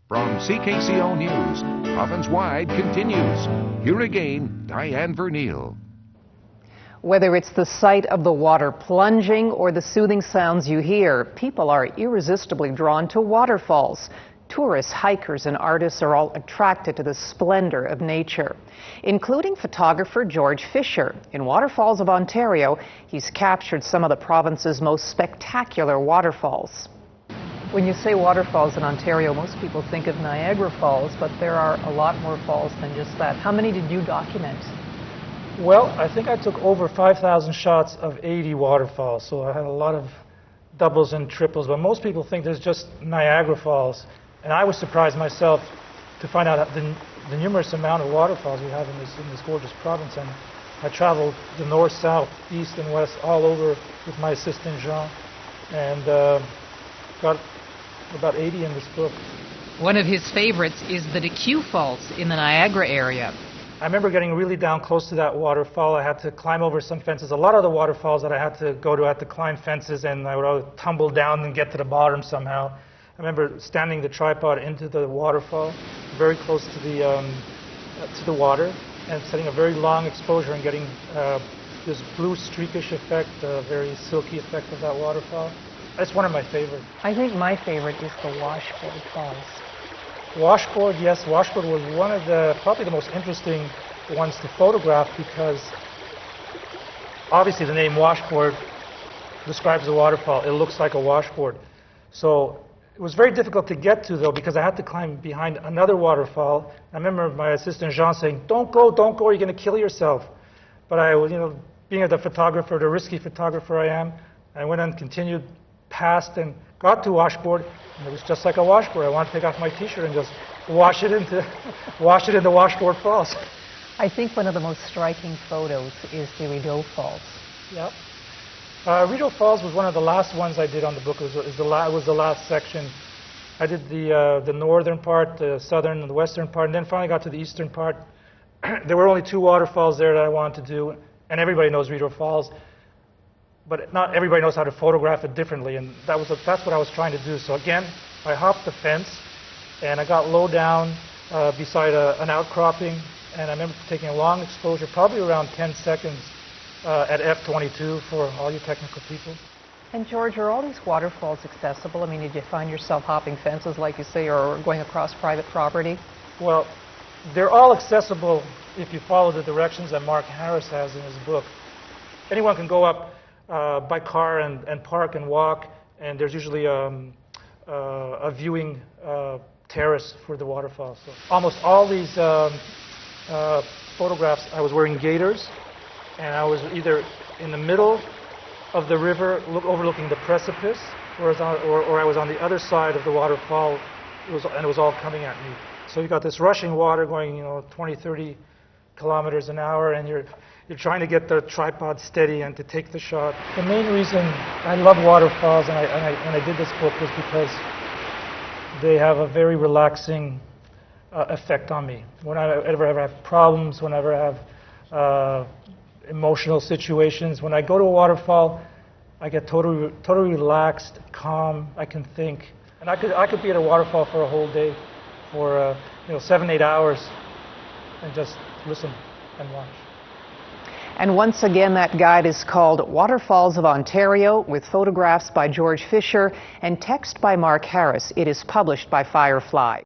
From CKCO News, province-wide continues. Here again, Diane Verneil. Whether it's the sight of the water plunging or the soothing sounds you hear, people are irresistibly drawn to waterfalls. Tourists, hikers, and artists are all attracted to the splendor of nature, including photographer George Fisher. In Waterfalls of Ontario, he's captured some of the province's most spectacular waterfalls. When you say waterfalls in Ontario, most people think of Niagara Falls, but there are a lot more falls than just that. How many did you document? Well, I think I took over 5,000 shots of 80 waterfalls, so I had a lot of doubles and triples, but most people think there's just Niagara Falls. And I was surprised myself to find out the numerous amount of waterfalls we have in this gorgeous province. And I traveled the north, south, east, and west all over with my assistant Jean, and got about 80 in this book. One of his favorites is the DeQ Falls in the Niagara area. I remember getting really down close to that waterfall. I had to climb over some fences. A lot of the waterfalls that I had to go to, I had to climb fences, and I would tumble down and get to the bottom somehow. I remember standing the tripod into the waterfall, very close to the water, and setting a very long exposure and getting this blue streakish effect, very silky effect of that waterfall. That's one of my favorites. I think my favorite is the Washboard Falls. Washboard, yes, Washboard was one of probably the most interesting ones to photograph, because obviously the name Washboard describes the waterfall. It looks like a washboard. So it was very difficult to get to, though, because I had to climb behind another waterfall. I remember my assistant Jean saying, don't go, you're going to kill yourself. But I, being the photographer, the risky photographer I am, I went and continued past and got to Washboard, and it was just like a washboard. I wanted to take off my t-shirt and just wash it in the Washboard Falls. I think one of the most striking photos is the Rideau Falls. Yep. Rideau Falls was one of the last ones I did on the book. It was the last section. I did the northern part, the southern and the western part, and then finally got to the eastern part. There were only 2 waterfalls there that I wanted to do, and everybody knows Rideau Falls, but not everybody knows how to photograph it differently, and that's what I was trying to do. So again, I hopped the fence, and I got low down beside an outcropping, and I remember taking a long exposure, probably around 10 seconds, at f/22 for all you technical people. And George, are all these waterfalls accessible? I mean, did you find yourself hopping fences, like you say, or going across private property? Well, they're all accessible if you follow the directions that Mark Harris has in his book. Anyone can go up by car and park and walk, and there's usually a viewing terrace for the waterfall. So almost all these photographs, I was wearing gaiters, and I was either in the middle of the river overlooking the precipice, or I was on the other side of the waterfall, and it was all coming at me. So you got this rushing water going 20, 30 kilometers an hour, and you're trying to get the tripod steady and to take the shot. The main reason I love waterfalls and I did this book was because they have a very relaxing effect on me. Whenever I have problems, whenever I have emotional situations, when I go to a waterfall, I get totally relaxed, calm. I can think, and I could be at a waterfall for a whole day, for 7, 8 hours, and just listen and watch. And once again, that guide is called Waterfalls of Ontario, with photographs by George Fisher and text by Mark Harris. It is published by Firefly.